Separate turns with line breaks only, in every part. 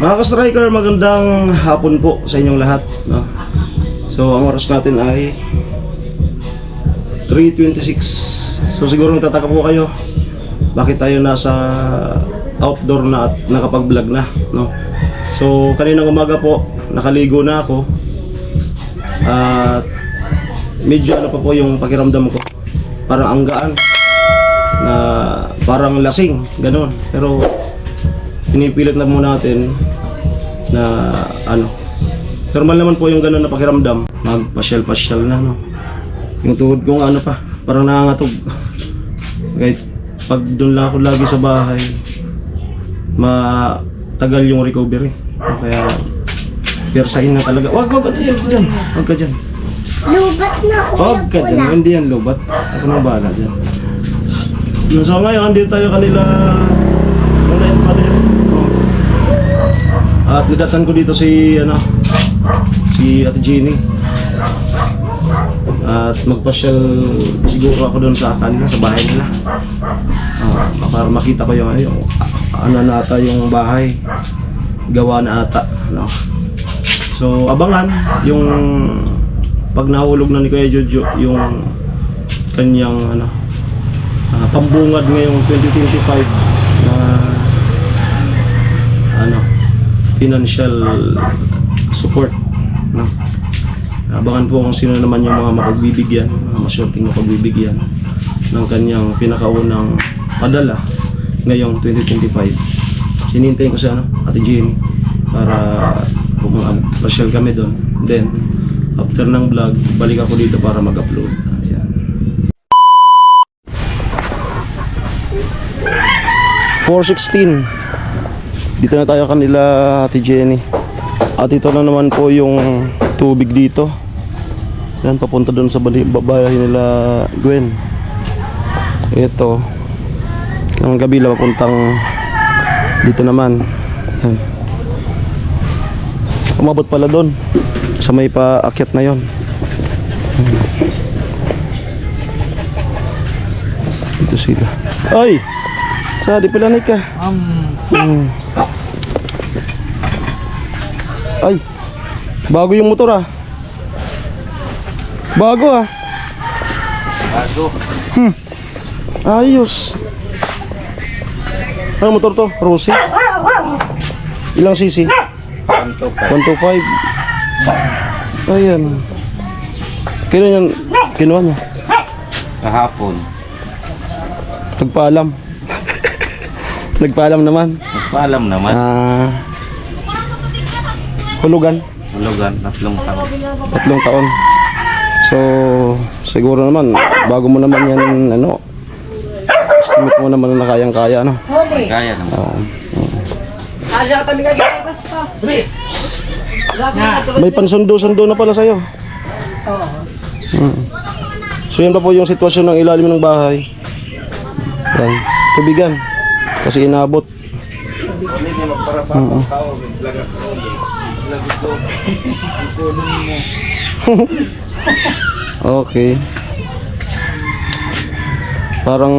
Mga ka-striker, magandang hapon po sa inyong lahat, no? So ang oras natin ay 3:26. So siguro nagtataka po kayo bakit tayo nasa outdoor na at nakapag-vlog na, no? So kaninang umaga po nakaligo na ako at medyo ano pa po yung pakiramdam ko, parang ang gaan na parang lasing, gano'n. Pero pinipilit na muna natin na ano, normal naman po yung gano'n na pakiramdam, magpasyal-pasyal na, no? Yung tuhod kong ano pa, parang nangangatog. Kahit pag doon lang ako lagi sa bahay, matagal yung recovery. Kaya persahin na talaga. Wag ka dyan, wag ka dyan.
Lubat na ako.
Wag ka dyan, hindi yan lubat. Ako na bahala dyan. So ngayon, dito tayo kanila online pa rin. At nidatan ko dito si si Ate Jenny. At magpasyal siguro ako doon sa kanila, sa bahay nila. Para makita ko yung ano na ata yung bahay. Gawa na ata, no? So abangan yung pag nahulog na ni Kuya Jojo yung kanyang pambungad ngayong 2025 na financial support, no? Abangan po kung sino naman yung mga mapagbibigyan, mga masyorting mapagbibigyan ng kanyang pinakaunang padala ngayong 2025. Sinintayin ko sa Ate Jenny para pasyal kami doon. Then after ng vlog, balik ako dito para mag-upload. Ayan. 4:16. Dito na tayo kanila Ate Jenny. At ito na naman po yung tubig dito. Yan, papunta doon sa babayahe nila Gwen. Ito. Ang kabila papuntang dito naman. Yan. Umabot pala doon sa may paakyat na yon. Dito sila. Ay! Sa di pala ka. Ay! Bago yung motor ah. Bago ah.
Bago.
Ayos. Ano motor to? Rosy? Ilang cc? 125. Ayan. Kailan yan kinuha niya?
Kahapon.
Nagpaalam. Nagpaalam naman.
Nagpaalam naman.
Hulugan.
Hulugan, 3 taon.
3 taon. So, siguro naman bago mo naman yan estimate mo naman na kayang-kaya, no?
Kaya naman.
May pansundo-sundo na pala sa'yo. So yan pa po yung sitwasyon ng ilalim ng bahay. Yan, tubigan. Kasi inabot. Okay. Parang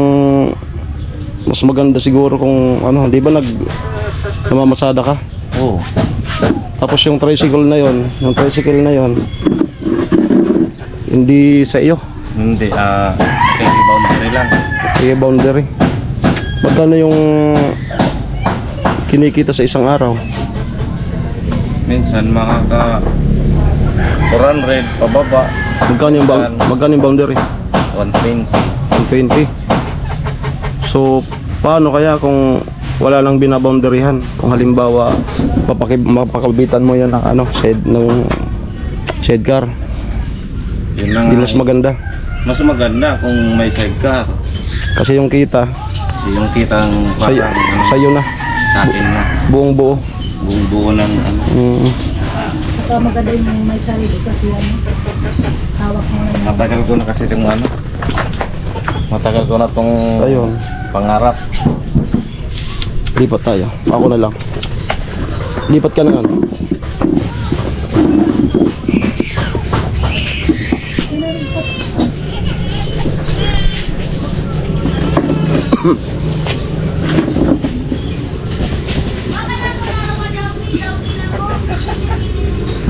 mas maganda siguro kung di ba namamasada ka?
Oo.
Tapos yung tricycle na yon, hindi sa iyo.
Hindi, boundary lang.
Kaya boundary. Magkano yung kinikita sa isang araw?
Minsan mga 400 pababa.
Magkano yung boundary?
120.
120. So, paano kaya kung wala lang binaboundaryhan? Kung halimbawa, mapakabitan mo yan ng sidecar.
Yun lang.
Hindi mas maganda.
Mas maganda kung may sidecar.
Kasi yung kita,
Yung kitang
sa'yo na.
sa akin na.
Buong buo.
Buong buo ng
Saka maganda yung may sarili kasi hawak mo na.
Matagal ko na kasi itong matagal ko na itong
Ayun.
pangarap.
Lipat tayo. Ako na lang. Lipat ka na nga.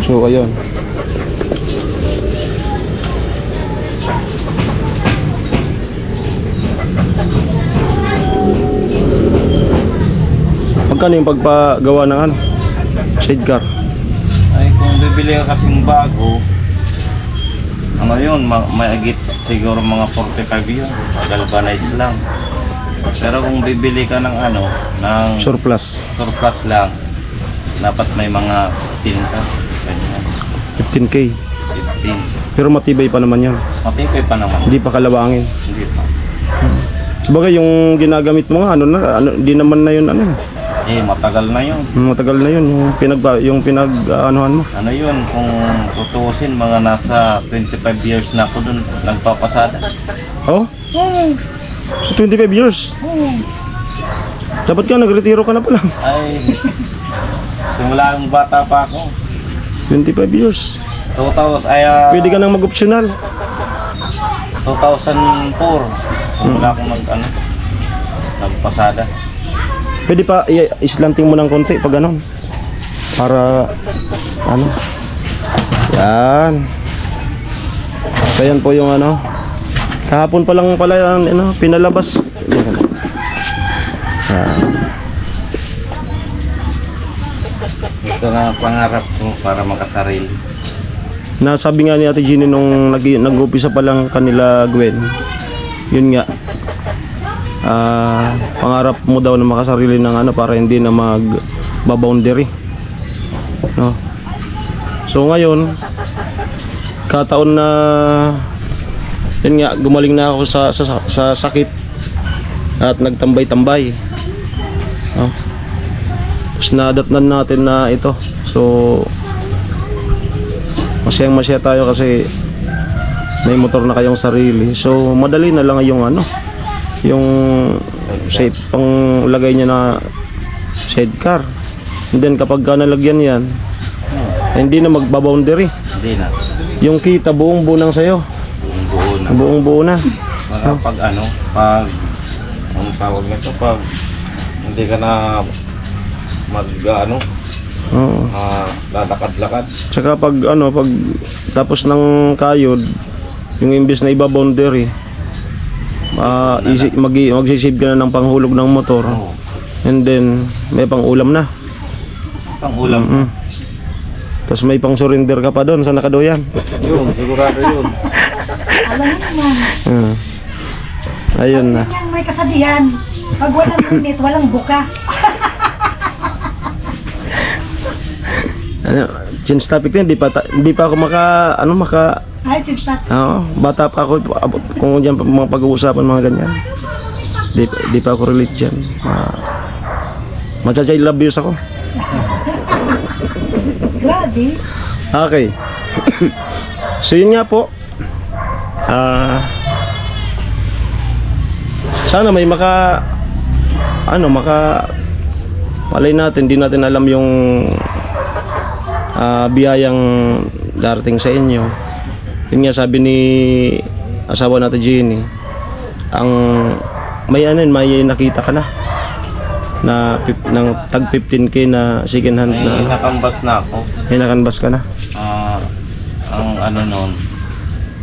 So ayun. Magkano yung pagpagawa ng ano? Sidecar.
Ay, kung bibili ka kasing bago, ano yun, maigit siguro mga 45 yun. Galvanize lang. Pero kung bibili ka ng ano, ng
Surplus.
surplus lang, dapat may mga 15 ka. Ganyan.
15K.
15.
Pero matibay pa naman yan.
Matipay pa naman.
Hindi pa kalawangin.
Hindi pa.
Sabagay yung ginagamit mo nga, di naman na yun,
Eh, matagal na yun.
matagal na yun, yung anuhan mo.
Ano yun, kung tutuusin, mga nasa 25 years na ako dun nagpapasada.
Oh? So 25 years. Dapat ka, nagretiro ka na pala.
Ay, simula yung bata pa ako.
25 years.
2000, ay,
Pwede ka nang mag-optional.
2004. Simula akong nagpasada.
Pwede pa islanting mo ng konti pag ganon. Para ano? Yan. So yan po yung ano. Kahapon pa lang pala yan, pinalabas. Yan. Yan.
Ito na ang pangarap ko para makasarili.
Nasabi nga ni Ate Jeannie nung nag-umpisa pa lang kanila Gwen. Yun nga. Pangarap mo daw na makasarili ng ano para hindi na mag-boundary. No. So ngayon, kataon na yun nga, gumaling na ako sa sakit at nagtambay-tambay. No. Tapos nadatnan natin na ito. So masaya tayo kasi may motor na kayong sarili. So madali na lang yung ano, yung safe pang lagay niya na sidecar. And then kapag ka nalagyan yan, hindi na magbaboundary.
Hindi na.
Yung kita buong buo nang sa'yo.
Buo na.
Buong buo na.
Pag ano, ang tawag nito, pag hindi ka na
Oo.
lalakad-lakad.
Tsaka pag pag tapos ng kayod, yung imbes na iba-boundary, magsisave ka na ng panghulog ng motor.
Oo.
And then may pang-ulam na.
Pang-ulam.
Tapos may pang-surrender ka pa doon sa nakadoyan.
Yun, sigurado yun.
Alam mo naman.
Ayun na.
Yan may kasabihan. Pag walang init, walang buka.
Change topic din, hindi pa ako maka
Ay, chistak.
bata pa ako kung diyan mga pag-uusapan mga ganyan. Di pa ako relate diyan. Macha-child abuse ako.
Grabe.
Okay. So yun nga po. Sana may malay natin, di natin alam yung biyayang darating sa inyo. Yun nga sabi ni asawa natin Jenny, may nakita ka na ng tag 15K na second hand
May
na
nakambas na ako.
may nakanbas ka na.
Ang ano noon,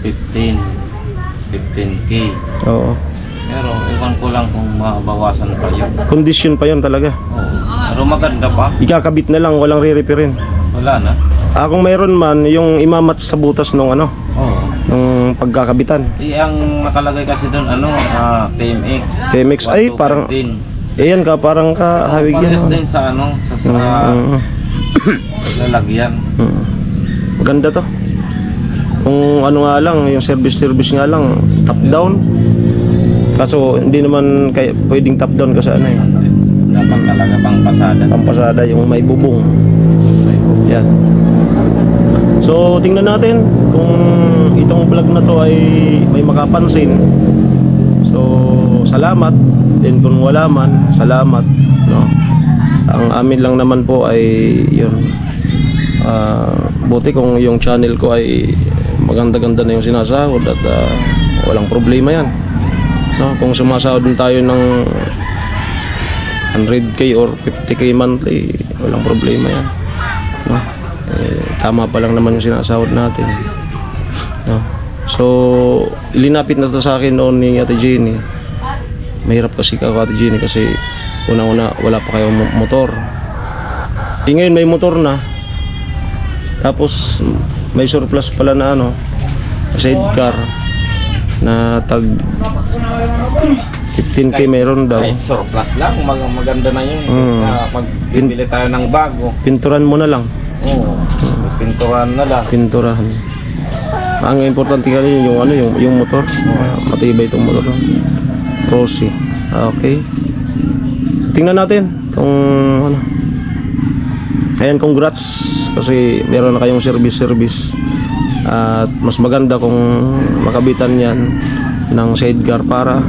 15K.
Oo.
Pero iwan ko lang kung mabawasan pa yun.
Condition pa yun talaga.
Oo. Pero maganda pa.
Ikakabit na lang, walang re-repairin.
Wala na.
Kung mayroon man, yung imamat sa butas nung
Oo.
nung pagkakabitan.
Ang nakalagay kasi doon, TMX.
TMX ay parang,
1215.
yan ka, parang kahawig yan.
Pares din sa lalagyan.
Maganda to. Kung ano nga lang, yung service nga lang, top down. Kaso hindi naman pwedeng top down kasi
Dapat talaga pang pasada.
pampasada yung may bubong. Yan. So tingnan natin kung itong vlog na to ay may makapansin. So salamat. Then kung wala man, salamat, no. Ang amin lang naman po ay yun. Buti kung yung channel ko ay maganda-ganda na yung sinasahod at walang problema yan. No, kung sumasahod din tayo ng 100K or 50K monthly, walang problema yan. No? tama pa lang naman yung sinasahod natin, no? So ilinapit na to sa akin noon ni Ate Jenny. Mahirap kasi ako, Ate Jenny, kasi una-una wala pa kayong motor. Ngayon may motor na, tapos may surplus pala na ano, sidecar na tag 15k meron daw.
Kahit surplus lang, maganda na yun. Pag bibili tayo ng bago.
Pinturan mo na lang.
Oo, pinturan na lang.
Pinturahan. Ang importante kasi yung ano, yung motor. Matibay itong motor. Rosy. Okay. Tingnan natin kung ano. Ayan, congrats kasi meron na kayong service. At mas maganda kung makabitan yan ng sidecar para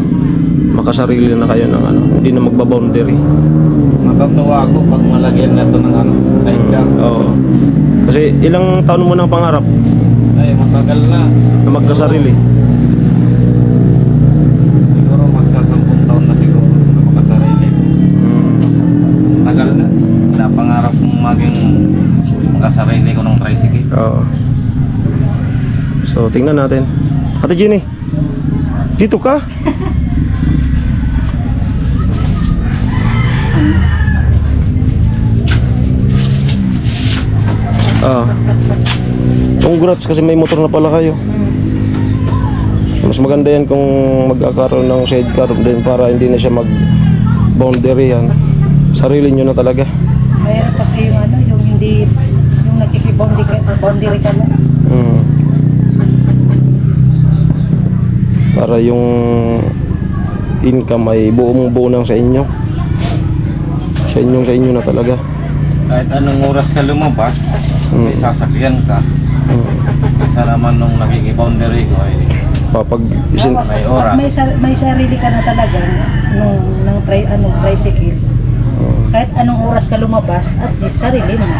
makasarili na kayo ng ano, hindi na magbaboundary.
Matatawa ako pag malagyan na ito ng ano, sidecar.
Oo. Kasi ilang taon mo nang pangarap
Ay, matagal na.
na magkasarili?
Siguro magsasampung taon na siguro na makasarili. Tagal na. Napangarap kong maging makasarili ko ng tricycle.
Oo. So, tingnan natin. Ate Jenny, dito ka? Congrats kasi may motor na pala kayo. Mas maganda yan kung magkakaroon ng sidecar din para hindi na siya mag-boundary yan. Sarili nyo na talaga.
Mayroon kasi yung ano, yung hindi, yung boundary ka na.
Para yung income ay buong-buo nang sa inyo. Sa inyo na talaga.
Kahit anong oras ka lumabas, may sasakyan ka. Kaysa naman nung nakiki-boundary ko ay
Pag
may oras.
May sarili ka na talaga ng tricycle. Kahit anong oras ka lumabas, at least sarili mo.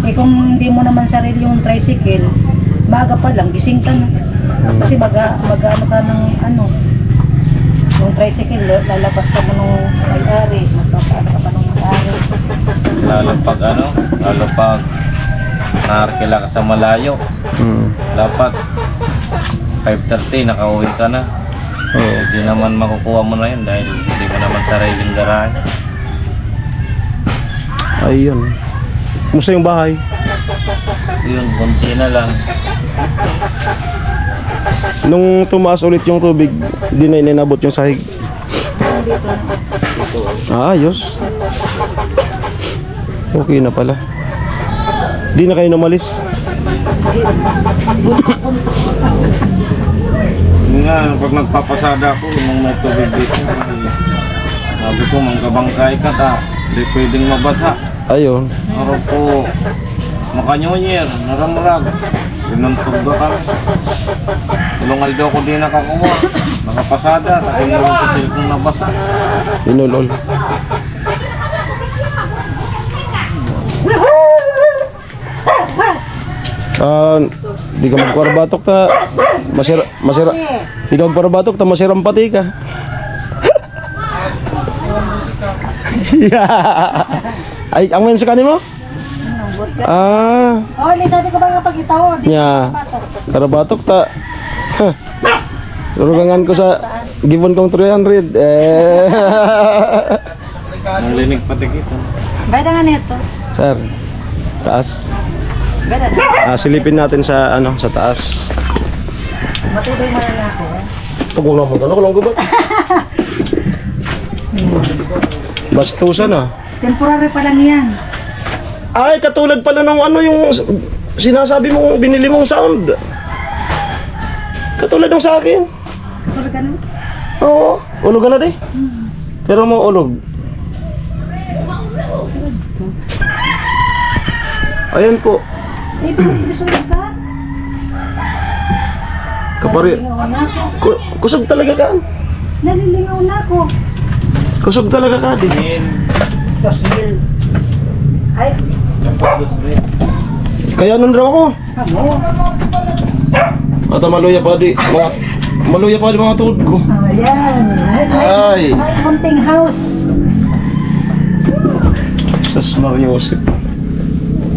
Eh kung hindi mo naman sarili yung tricycle, maaga pa lang, gising ka na. Kasi ano ka ng ano, yung tricycle, lalabas ka mo nung may-ari, magpapaano ka pa nung may-ari.
Lalo pag naarkila ka sa malayo. Dapat 5:30 nakauwi ka na. Hindi naman makukuha mo na yun dahil hindi mo naman sariling garahe.
ayun. Kumusta yung bahay?
Yun, konti na lang.
Nung tumaas ulit yung tubig, di na inabot yung sahig. Ayos. Okay na pala. Di na kayo namalis.
Yun nga, pag nagpapasada ako, nung may tubig dito, sabi ko, manggabangkay ka ta, hindi pwedeng mabasa.
Ayun.
Araw po, makanyonyer, naramrag. Pinuntog ba kami? Tulungal daw ko din nakakuha. Nakapasada, taking mo yung kutil kong nabasa.
Inulol. Di ka magparabatok ta masira di ka magparabatok ta masirang pati ka. Yeah. Ay, ang mensa kanin mo?
Oh, sabi ko ba kapag itawon?
Yeah. Karabatok ta. Surugangan ko sa given kong 300.
Ang linig pati kita.
Bada nga nito.
Sir. Taas.
Bada.
Silipin natin sa ano, sa taas.
Matibay mo na ako.
Pagulong mo doon, kulong gubat. Bastusan ah.
Temporary pa lang yan.
Ay, katulad pala ng ano yung sinasabi mong binili mong sound. Katulad ng sa akin.
Katulad ka na?
Oo, ulog ka na di. Pero mo ulog. Ayan po.
Eh, pinagbisulog ka?
Kapari.
Nalilingaw na ako.
Kusog talaga ka.
Nalilingaw na ako.
Kusog talaga ka di.
Dosil. Ay,
Kaya nun raw ako.
amo.
Ata maluya pa di. Maluya pa di mga tuhod ko.
Ayan.
Ay.
May konting house.
Sus Mario Joseph.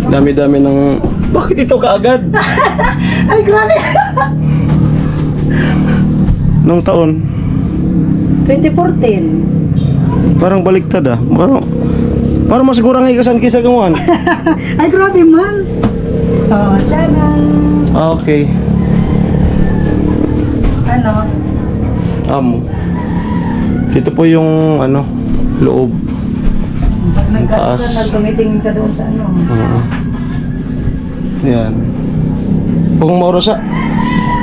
Dami-dami ng... Bakit ito kaagad?
Ay, grabe!
Nung taon?
2014.
Parang baliktad ah. Parang mas gurang ikasan kisa gawan.
Ay, grabe man. Oh, tiyana.
Okay.
Ano?
Amo. Ito po yung ano, loob.
Pag nagkaroon
Taas.
ka, tumitingin ka doon sa ano.
Oo. Yan. Pag maurosa,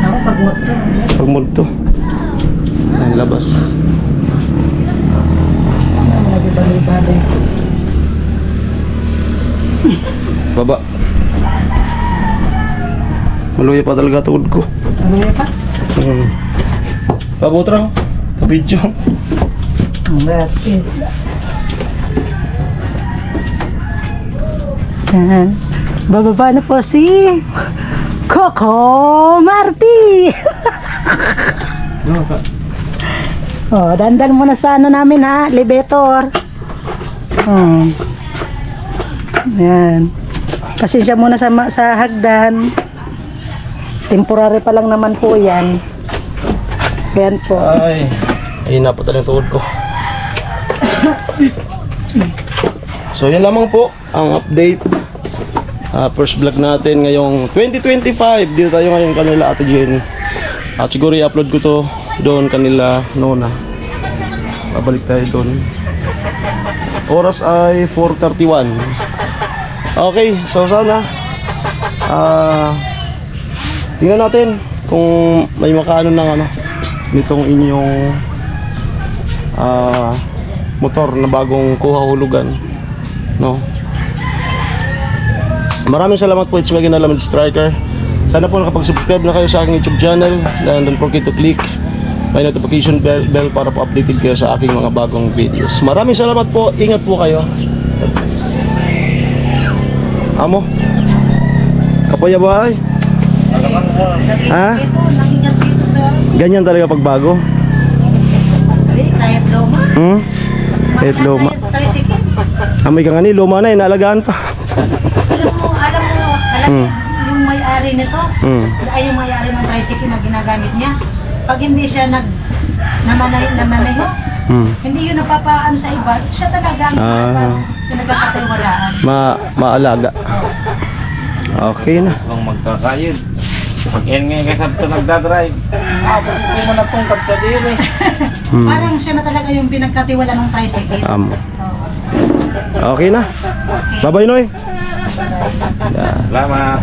Ako, pag motor.
pag multo. Ang labas.
Lagi bali-bali.
Baba. Maluya pa talaga tuhod ko.
Ano yun pa?
Pabutrang. Kabidyo.
Ang bakit? Yan. Bababa na po si Coco Marti. Oh, dandan muna sa ano namin ha, elevator. Oh. Yan. Pasensya muna sa hagdan. Temporary pa lang naman po yan. Yan po.
Ay. Ayun na po talagang tuhod ko. So yan lamang po ang update. First vlog natin ngayong 2025. Dito tayo ngayon kanila Ate Jen. At siguro i-upload ko to doon kanila Nona. Babalik tayo doon. Oras ay 4:31. Okay, so sana tingnan natin kung may makaano ng ano nitong inyong motor na bagong kuha hulugan, no? Maraming salamat po. It's Megan Alamed Striker. Sana po nakapag-subscribe na kayo sa aking YouTube channel and don't forget to click my notification bell para po updated kayo sa aking mga bagong videos. Maraming salamat po. Ingat po kayo. Amo? Kapaya ba ay?
Alaman mo.
Ha?
Nangingat dito sa...
Ganyan talaga pag bago?
Kahit loma.
Kahit luma.
Sa tricycle.
Amoy ka nga ni, luma na, inaalagaan pa.
Alam yung may-ari nito, ay yung may-ari ng tricycle na ginagamit niya. Pag hindi siya namaneho, hindi yun napapaan sa iba, siya talaga ang pinagkakatiwalaan.
Maalaga. Okay na.
Kung magkakayod. Pag yan ngayon kasi ito nagdadrive. Abot ko mo na tungkad sa diri.
Parang siya na talaga yung pinagkatiwala ng tricycle.
Okay na. Bye-bye, Noy.
Salamat.